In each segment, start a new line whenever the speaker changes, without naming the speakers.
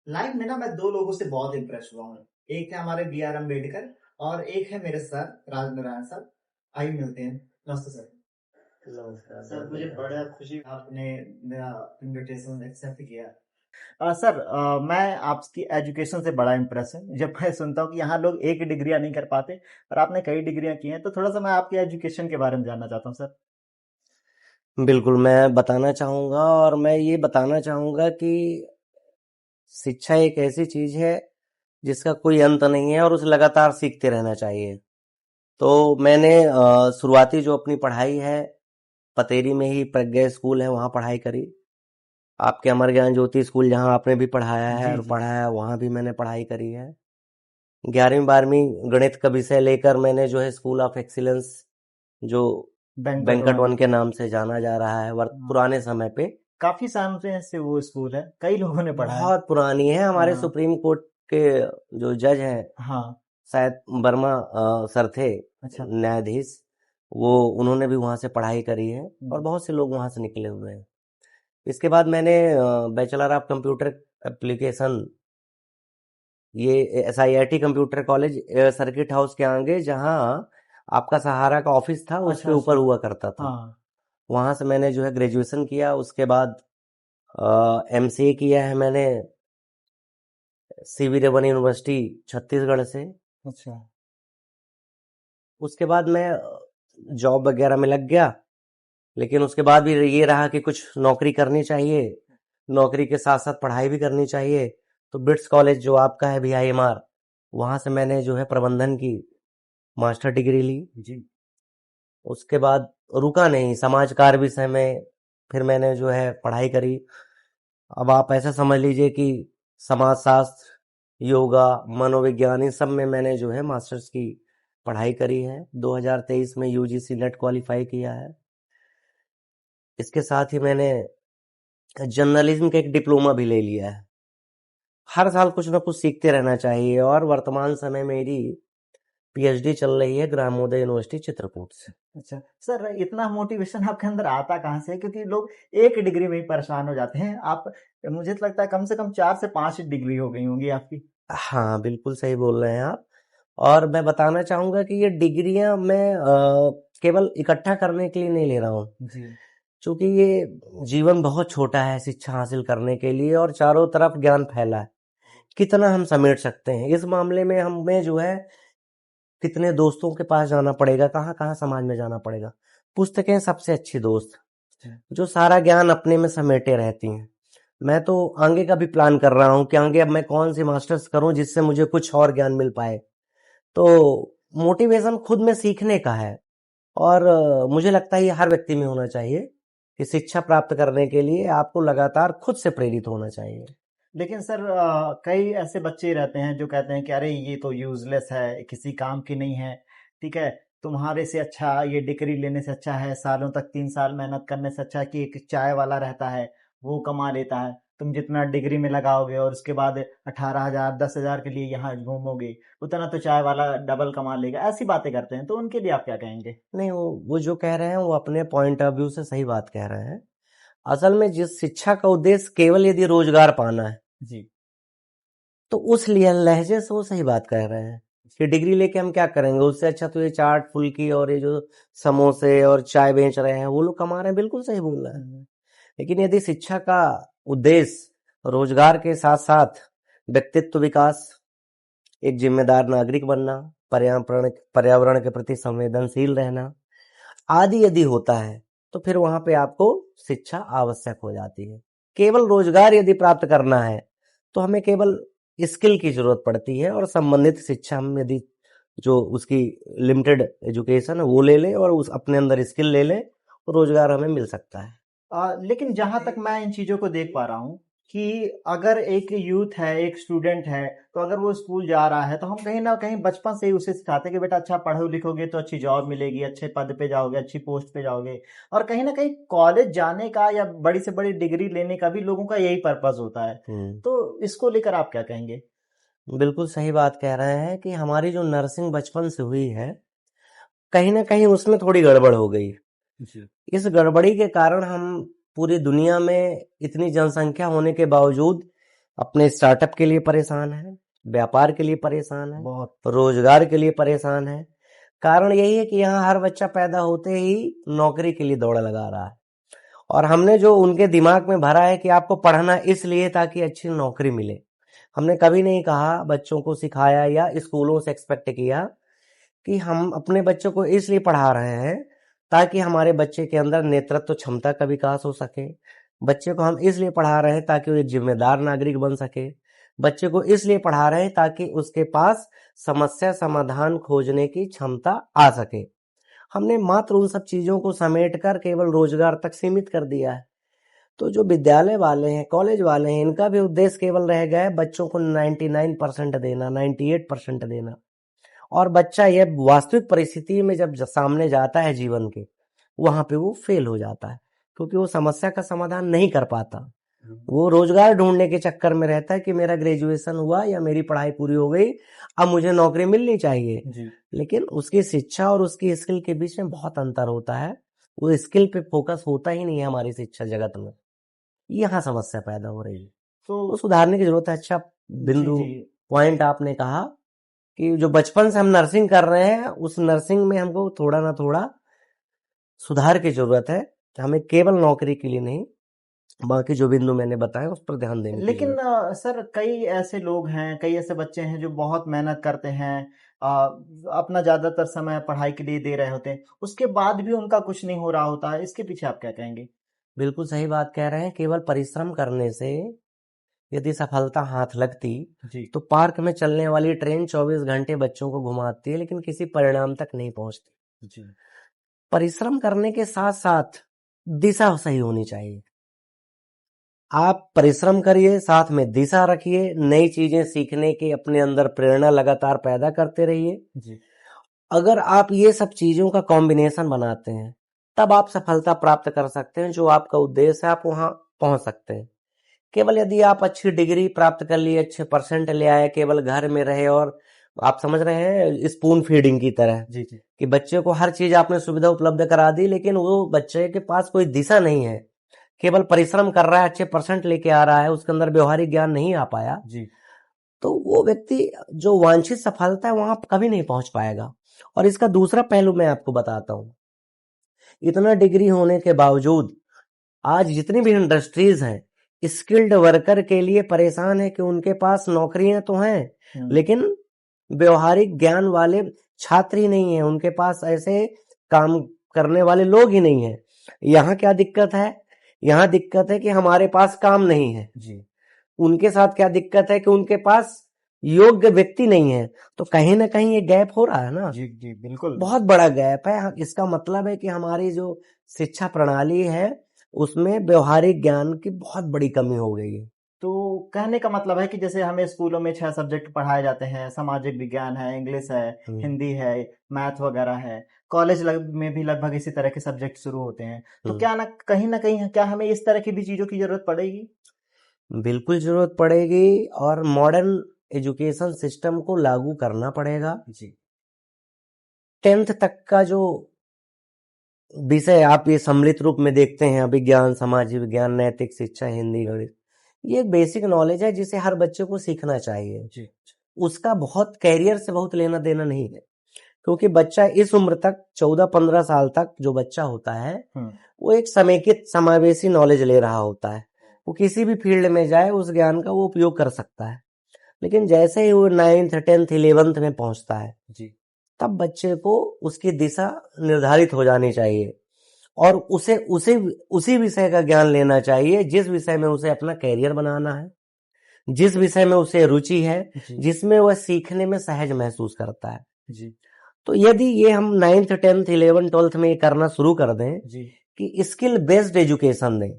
Life में ना मैं दो लोगों से बहुत इम्प्रेस हुआ हूँ। एक है हमारे बी आर अम्बेडकर और एक है मेरे सर राज नारायण सर। आइए मिलते हैं। नमस्ते सर।
नमस्कार
सर मुझे
धन्यवाद।
बड़ा खुशी आपने मेरा इनविटेशन एक्सेप्ट किया। सर मैं आपकी एजुकेशन से बड़ा इम्प्रेस हूँ। जब मैं सुनता हूँ कि यहाँ लोग एक डिग्रियां नहीं कर पाते और आपने कई डिग्रियां की हैं, तो थोड़ा सा मैं आपकी एजुकेशन के बारे में जानना चाहता हूँ सर।
बिल्कुल, मैं बताना चाहूँगा और मैं ये बताना चाहूँगा कि शिक्षा एक ऐसी चीज़ है जिसका कोई अंत नहीं है और उसे लगातार सीखते रहना चाहिए। तो मैंने शुरुआती जो अपनी पढ़ाई है पतेरी में ही प्रज्ञा स्कूल है वहाँ पढ़ाई करी। आपके अमर ज्ञान ज्योति स्कूल जहाँ आपने भी पढ़ाया है
जी
और
जी।
पढ़ा है वहाँ भी मैंने पढ़ाई करी है। 11वीं 12वीं गणित का विषय लेकर मैंने जो है स्कूल ऑफ एक्सीलेंस जो
बैंकट
बैंकट
वन।
वन के नाम से जाना जा रहा है
हाँ,
पुराने समय पे
काफी साल से वो स्कूल है, कई लोगों ने पढ़ा है।
बहुत पुरानी है। हमारे
हाँ
सुप्रीम कोर्ट के जो जज हैं
हाँ।
शायद वर्मा सर थे
अच्छा।
न्यायाधीश, वो उन्होंने भी वहां से पढ़ाई करी है और
हम्म।
बहुत से लोग वहां से निकले हुए हैं। इसके बाद मैंने बैचलर ऑफ कंप्यूटर एप्लीकेशन ये SIIT computer college circuit house के आगे जहाँ आपका सहारा का ऑफिस था
अच्छा
उसके
अच्छा।
ऊपर हुआ करता था।
हाँ।
वहां से मैंने जो है ग्रेजुएशन किया। उसके बाद MCA किया है मैंने CV रमन यूनिवर्सिटी छत्तीसगढ़ से।
अच्छा।
उसके बाद मैं जॉब वगैरह में लग गया, लेकिन उसके बाद भी ये रहा कि कुछ नौकरी करनी चाहिए, नौकरी के साथ साथ पढ़ाई भी करनी चाहिए। तो बिट्स कॉलेज जो आपका है BIMR, वहां से मैंने जो है प्रबंधन की मास्टर डिग्री ली।
जी।
उसके बाद रुका नहीं, समाज कार्य विषय में फिर मैंने जो है पढ़ाई करी। अब आप ऐसा समझ लीजिए कि समाज शास्त्र, योगा, मनोविज्ञान इन सब में मैंने जो है मास्टर्स की पढ़ाई करी है। 2023 में UGC नेट क्वालिफाई किया है। इसके साथ ही मैंने जर्नलिज्म का एक डिप्लोमा भी ले लिया है। हर साल कुछ ना कुछ सीखते रहना चाहिए और वर्तमान समय मेरी PhD चल रही है ग्रामोदय यूनिवर्सिटी चित्रकूट से।
अच्छा सर, इतना मोटिवेशन आपके अंदर आता कहाँ से है? क्योंकि लोग एक डिग्री में ही परेशान हो जाते हैं। आप, मुझे तो लगता है कम से कम 4 से 5 डिग्री हो गई होंगी आपकी।
हाँ, बिल्कुल सही बोल रहे हैं आप। और मैं बताना चाहूंगा कि ये डिग्रियां मैं केवल इकट्ठा करने के लिए नहीं ले रहा हूँ,
जी।
क्योंकि ये जीवन बहुत छोटा है शिक्षा हासिल करने के लिए और चारों तरफ ज्ञान फैला है। कितना हम समेट सकते हैं इस मामले में हमें जो है कितने दोस्तों के पास जाना पड़ेगा, कहाँ कहाँ समाज में जाना पड़ेगा। पुस्तकें सबसे अच्छी दोस्त जो सारा ज्ञान अपने में समेटे रहती हैं। मैं तो आगे का भी प्लान कर रहा हूँ कि आगे अब मैं कौन सी मास्टर्स करूं जिससे मुझे कुछ और ज्ञान मिल पाए। तो मोटिवेशन खुद में सीखने का है और मुझे लगता है ये हर व्यक्ति में होना चाहिए कि शिक्षा प्राप्त करने के लिए आपको लगातार खुद से प्रेरित होना चाहिए।
लेकिन सर कई ऐसे बच्चे रहते हैं जो कहते हैं कि अरे ये तो यूजलेस है, किसी काम की नहीं है। ठीक है, तुम्हारे से अच्छा ये डिग्री लेने से अच्छा है, सालों तक 3 साल मेहनत करने से अच्छा है कि एक चाय वाला रहता है, वो कमा लेता है। तुम जितना डिग्री में लगाओगे और उसके बाद 18,000 10,000 के लिए यहाँ घूमोगे, उतना तो चाय वाला डबल कमा लेगा। ऐसी बातें करते हैं, तो उनके लिए आप क्या कहेंगे?
नहीं, वो जो कह रहे हैं वो अपने पॉइंट ऑफ व्यू से सही बात कह रहे हैं। असल में जिस शिक्षा का उद्देश्य केवल यदि रोजगार पाना है
जी।
तो उस लिए लहजे से वो सही बात कह रहे हैं कि डिग्री लेके हम क्या करेंगे, उससे अच्छा तो ये चाट फुल्की और ये जो समोसे और चाय बेच रहे हैं वो लोग कमा रहे हैं। बिल्कुल सही बोल रहे हैं। लेकिन यदि शिक्षा का उद्देश्य रोजगार के साथ साथ व्यक्तित्व विकास, एक जिम्मेदार नागरिक बनना, पर्यावरण के प्रति संवेदनशील रहना आदि यदि होता है तो फिर वहां पे आपको शिक्षा आवश्यक हो जाती है। केवल रोजगार यदि प्राप्त करना है तो हमें केवल स्किल की जरूरत पड़ती है और संबंधित शिक्षा हम यदि जो उसकी लिमिटेड एजुकेशन है वो ले लें और उस अपने अंदर स्किल ले लें तो रोजगार हमें मिल सकता है।
लेकिन जहां तक मैं इन चीजों को देख पा रहा हूँ कि अगर एक यूथ है, एक स्टूडेंट है, तो अगर वो स्कूल जा रहा है तो हम कहीं ना कहीं बचपन से ही उसे सिखाते हैं कि बेटा अच्छा पढ़ो लिखोगे तो अच्छी जॉब मिलेगी, अच्छे पद पे जाओगे, अच्छी पोस्ट पे जाओगे। और कहीं ना कहीं कॉलेज जाने का या बड़ी से बड़ी डिग्री लेने का भी लोगों का यही पर्पस होता है।
हम्म।
तो इसको लेकर आप क्या कहेंगे?
बिल्कुल सही बात कह रहे हैं कि हमारी जो नर्सिंग बचपन से हुई है कहीं ना कहीं उसमें थोड़ी गड़बड़ हो गई।
जी।
इस गड़बड़ी के कारण हम पूरी दुनिया में इतनी जनसंख्या होने के बावजूद अपने स्टार्टअप के लिए परेशान है, व्यापार के लिए परेशान है,
बहुत।
रोजगार के लिए परेशान है। कारण यही है कि यहाँ हर बच्चा पैदा होते ही नौकरी के लिए दौड़ लगा रहा है, और हमने जो उनके दिमाग में भरा है कि आपको पढ़ना इसलिए ताकि अच्छी नौकरी मिले। हमने कभी नहीं कहा, बच्चों को सिखाया या स्कूलों से एक्सपेक्ट किया कि हम अपने बच्चों को इसलिए पढ़ा रहे हैं ताकि हमारे बच्चे के अंदर नेतृत्व क्षमता का विकास हो सके। बच्चे को हम इसलिए पढ़ा रहे हैं ताकि वो एक जिम्मेदार नागरिक बन सके। बच्चे को इसलिए पढ़ा रहे हैं ताकि उसके पास समस्या समाधान खोजने की क्षमता आ सके। हमने मात्र उन सब चीजों को समेटकर केवल रोजगार तक सीमित कर दिया है। तो जो विद्यालय वाले हैं, कॉलेज वाले हैं, इनका भी उद्देश्य केवल रह गया है बच्चों को 99% देना, 98% देना। और बच्चा यह वास्तविक परिस्थिति में जब सामने जाता है जीवन के, वहां पे वो फेल हो जाता है, क्योंकि वो समस्या का समाधान नहीं कर पाता। वो रोजगार ढूंढने के चक्कर में रहता है कि मेरा ग्रेजुएशन हुआ या मेरी पढ़ाई पूरी हो गई, अब मुझे नौकरी मिलनी चाहिए
जी।
लेकिन उसकी शिक्षा और उसकी स्किल के बीच में बहुत अंतर होता है। वो स्किल पे फोकस होता ही नहीं है हमारी शिक्षा जगत में। यहाँ समस्या पैदा हो रही है, तो
तो
सुधारने की जरूरत है। अच्छा
जी
बिंदु,
जी।
पॉइंट आपने कहा कि जो बचपन से हम नर्सिंग कर रहे हैं, उस नर्सिंग में हमको थोड़ा ना थोड़ा सुधार की जरूरत है। हमें केवल नौकरी के लिए नहीं, बाकी जो बिंदु मैंने बताया उस पर ध्यान देने की
लेकिन
जरूरत है।
सर, कई ऐसे लोग हैं, कई ऐसे बच्चे हैं जो बहुत मेहनत करते हैं, अ, अपना ज्यादातर समय पढ़ाई के लिए दे रहे होते हैं, उसके बाद भी उनका कुछ नहीं हो रहा होता है। इसके पीछे आप क्या कहेंगे?
बिल्कुल सही बात कह रहे हैं। केवल परिश्रम करने से यदि सफलता हाथ लगती
जी
तो पार्क में चलने वाली ट्रेन 24 घंटे बच्चों को घुमाती है लेकिन किसी परिणाम तक नहीं पहुंचती।
जी।
परिश्रम करने के साथ साथ दिशा सही होनी चाहिए। आप परिश्रम करिए, साथ में दिशा रखिए, नई चीजें सीखने के अपने अंदर प्रेरणा लगातार पैदा करते रहिए।
जी
अगर आप ये सब चीजों का कॉम्बिनेशन बनाते हैं तब आप सफलता प्राप्त कर सकते हैं। जो आपका उद्देश्य है आप वहां पहुंच सकते हैं। केवल यदि आप अच्छी डिग्री प्राप्त कर लिए, अच्छे परसेंट ले आए, केवल घर में रहे और आप समझ रहे हैं स्पून फीडिंग की तरह
जी जी।
कि बच्चे को हर चीज आपने सुविधा उपलब्ध करा दी लेकिन वो बच्चे के पास कोई दिशा नहीं है, केवल परिश्रम कर रहा है, अच्छे परसेंट लेके आ रहा है, उसके अंदर व्यवहारिक ज्ञान नहीं आ पाया,
जी
तो वो व्यक्ति जो वांछित सफलता है वहां कभी नहीं पहुंच पाएगा। और इसका दूसरा पहलू मैं आपको बताता हूं। इतना डिग्री होने के बावजूद आज जितनी भी इंडस्ट्रीज हैं स्किल्ड वर्कर के लिए परेशान है कि उनके पास नौकरियां तो हैं लेकिन व्यवहारिक ज्ञान वाले छात्र ही नहीं है, उनके पास ऐसे काम करने वाले लोग ही नहीं है। यहाँ क्या दिक्कत है? यहाँ दिक्कत है कि हमारे पास काम नहीं है।
जी
उनके साथ क्या दिक्कत है कि उनके पास योग्य व्यक्ति नहीं है। तो कहीं ना कहीं ये गैप हो रहा है ना,
जी जी बिल्कुल।
बहुत बड़ा गैप है। इसका मतलब है कि हमारी जो शिक्षा प्रणाली है उसमें व्यवहारिक ज्ञान की बहुत बड़ी कमी हो गई है।
तो कहने का मतलब है कि जैसे हमें स्कूलों में 6 सब्जेक्ट पढ़ाए जाते हैं, सामाजिक विज्ञान है, इंग्लिश है, हिंदी है, मैथ वगैरह है, कॉलेज में भी लगभग इसी तरह के सब्जेक्ट शुरू होते हैं। तो क्या ना कहीं क्या हमें इस तरह की भी चीजों की जरूरत पड़ेगी?
बिल्कुल जरूरत पड़ेगी और मॉडर्न एजुकेशन सिस्टम को लागू करना पड़ेगा।
जी
10th तक का जो विषय आप ये सम्मिलित रूप में देखते हैं, विज्ञान, सामाजिक विज्ञान, नैतिक शिक्षा, हिंदी, गणित, ये एक बेसिक नॉलेज है जिसे हर बच्चे को सीखना चाहिए।
जी
उसका बहुत कैरियर से बहुत लेना देना नहीं है, क्योंकि बच्चा इस उम्र तक 14-15 साल तक जो बच्चा होता है वो एक समेकित समावेशी नॉलेज ले रहा होता है। वो किसी भी फील्ड में जाए उस ज्ञान का वो उपयोग कर सकता है। लेकिन जैसे ही वो 9th 10th 11th में पहुंचता है
जी
तब बच्चे को उसकी दिशा निर्धारित हो जानी चाहिए और उसे उसे उसी विषय का ज्ञान लेना चाहिए जिस विषय में उसे अपना कैरियर बनाना है, जिस विषय में उसे रुचि है,
जी
जिसमें वह सीखने में सहज महसूस करता है।
जी
तो यदि ये हम 9th 10th 11th 12th में ये करना शुरू कर दें
जी
कि स्किल बेस्ड एजुकेशन दें,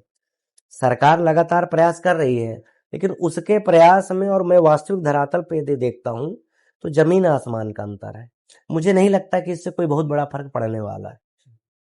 सरकार लगातार प्रयास कर रही है लेकिन उसके प्रयास में और मैं वास्तविक धरातल पे देखता हूं तो जमीन आसमान का अंतर है। मुझे नहीं लगता कि इससे कोई बहुत बड़ा फर्क पड़ने वाला है।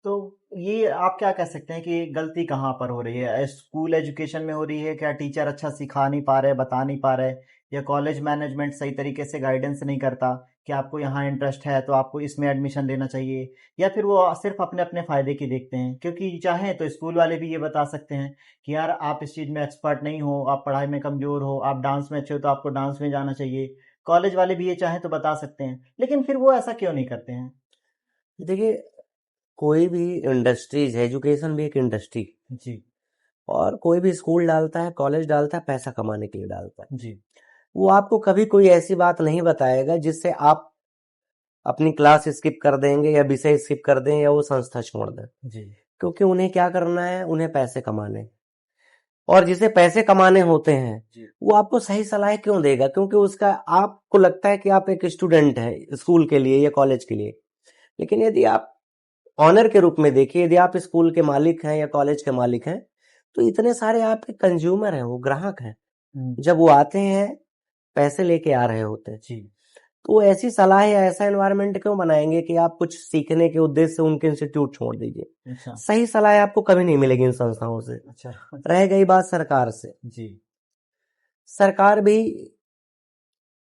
तो ये आप क्या कह सकते हैं कि गलती कहाँ पर हो रही है? स्कूल एजुकेशन में हो रही है? क्या टीचर अच्छा सिखा नहीं पा रहे, बता नहीं पा रहे, या कॉलेज मैनेजमेंट सही तरीके से गाइडेंस नहीं करता, कि आपको यहाँ इंटरेस्ट है तो आपको इसमें एडमिशन लेना चाहिए, या फिर वो सिर्फ अपने अपने फ़ायदे की देखते हैं? क्योंकि चाहें तो स्कूल वाले भी ये बता सकते हैं कि यार आप इस चीज़ में एक्सपर्ट नहीं हो, आप पढ़ाई में कमज़ोर हो, आप डांस में अच्छे हो तो आपको डांस में जाना चाहिए। कॉलेज वाले भी ये चाहें तो बता सकते हैं, लेकिन फिर वो ऐसा क्यों नहीं करते हैं?
देखिए, कोई भी इंडस्ट्रीज है, एजुकेशन भी एक इंडस्ट्री,
जी,
और कोई भी स्कूल डालता है, कॉलेज डालता है, पैसा कमाने के लिए डालता है।
जी,
वो आपको कभी कोई ऐसी बात नहीं बताएगा जिससे आप अपनी क्लास स्किप कर देंगे या विषय स्किप कर दें या वो संस्था छोड़ दें।
जी,
क्योंकि उन्हें क्या करना है, उन्हें पैसे कमाने हैं। और जिसे पैसे कमाने होते हैं
जी,
वो आपको सही सलाह क्यों देगा? क्योंकि उसका आपको लगता है कि आप एक स्टूडेंट हैं स्कूल के लिए या कॉलेज के लिए। लेकिन यदि आप ऑनर के रूप में देखिए, यदि आप स्कूल के मालिक हैं या कॉलेज के मालिक हैं, तो इतने सारे आपके कंज्यूमर हैं, वो ग्राहक हैं।
हुँ,
जब वो आते हैं, पैसे लेके आ रहे होते हैं,
जी,
तो वो ऐसी सलाह या ऐसा एनवायरनमेंट क्यों बनाएंगे कि आप कुछ सीखने के उद्देश्य से उनके इंस्टीट्यूट छोड़ दीजिए?
अच्छा,
सही सलाह आपको कभी नहीं मिलेगी इन संस्थाओं से।
अच्छा,
रह गई बात सरकार से,
जी,
सरकार भी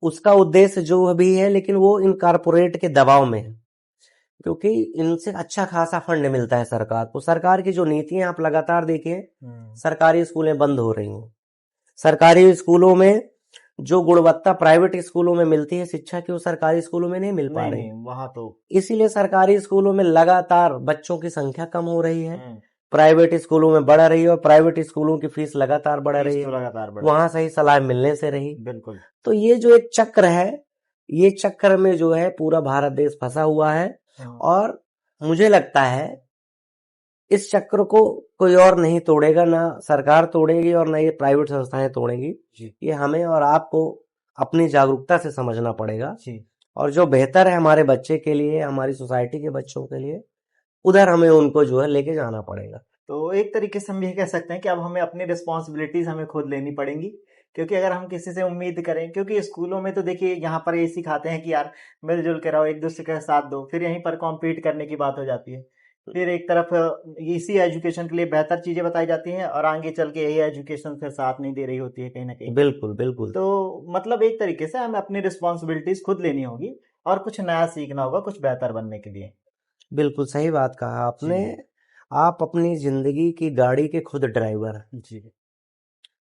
उसका उद्देश्य जो भी है, लेकिन वो इन कारपोरेट के दबाव में है, क्योंकि इनसे अच्छा खासा फंड मिलता है सरकार को। सरकार की जो नीतियां आप लगातार देखिए,
हुँ,
सरकारी स्कूलें बंद हो रही हैं। सरकारी स्कूलों में जो गुणवत्ता प्राइवेट स्कूलों में मिलती है शिक्षा की, वो सरकारी स्कूलों में नहीं मिल पा
नहीं,
रही।
नहीं, वहाँ तो
इसीलिए सरकारी स्कूलों में लगातार बच्चों की संख्या कम हो रही है,
हुँ,
प्राइवेट स्कूलों में बढ़ रही है, और प्राइवेट स्कूलों की फीस लगातार बढ़
फीस
रही
तो
है,
लगातार बढ़ रही
वहां सही सलाह मिलने से रही।
है। बिल्कुल,
तो ये जो एक चक्र है, ये चक्र में जो है पूरा भारत देश फंसा हुआ है।
हाँ,
और मुझे लगता है इस चक्र को कोई और नहीं तोड़ेगा, ना सरकार तोड़ेगी और ना ये प्राइवेट संस्थाएं तोड़ेंगी।
जी,
ये हमें और आपको अपनी जागरूकता से समझना पड़ेगा,
जी।
और जो बेहतर है हमारे बच्चे के लिए, हमारी सोसाइटी के बच्चों के लिए, उधर हमें उनको जो है लेके जाना पड़ेगा।
तो एक तरीके से हम ये कह सकते हैं कि अब हमें अपनी रिस्पॉन्सिबिलिटीज हमें खुद लेनी पड़ेंगी, क्योंकि अगर हम किसी से उम्मीद करें, क्योंकि स्कूलों में तो देखिए यहाँ पर ये सिखाते हैं कि यार मिलजुल के रहो, एक दूसरे का साथ दो, फिर यहीं पर कॉम्पीट करने की बात हो जाती है। फिर एक तरफ इसी एजुकेशन के लिए बेहतर चीजें बताई जाती हैं और आगे चल के यही एजुकेशन फिर साथ नहीं दे रही होती है कहीं ना कहीं।
बिल्कुल, बिल्कुल।
तो मतलब एक तरीके से हमें अपनी रिस्पॉन्सिबिलिटीज खुद लेनी होगी और कुछ नया सीखना होगा कुछ बेहतर बनने के लिए।
बिल्कुल सही बात कहा आपने।
जी,
आप अपनी जिंदगी की गाड़ी के खुद ड्राइवर हैं।
जी,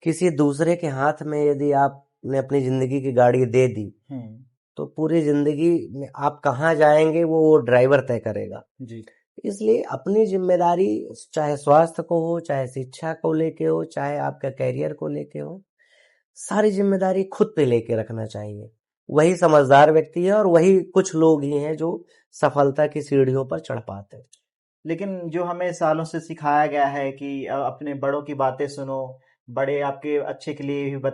किसी दूसरे के हाथ में यदि आपने अपनी जिंदगी की गाड़ी दे दी,
हम्म,
तो पूरी जिंदगी में आप कहाँ जाएंगे वो ड्राइवर तय करेगा।
जी,
इसलिए अपनी जिम्मेदारी, चाहे स्वास्थ्य को हो, चाहे शिक्षा को लेके हो, चाहे आपका कैरियर को लेके हो, सारी जिम्मेदारी खुद पे लेके रखना चाहिए। वही समझदार व्यक्ति है, और वही कुछ लोग ही हैं जो सफलता की सीढ़ियों पर चढ़ पाते हैं।
लेकिन जो हमें सालों से सिखाया गया है कि अपने बड़ों की बातें सुनो, बड़े आपके अच्छे के लिए ही बता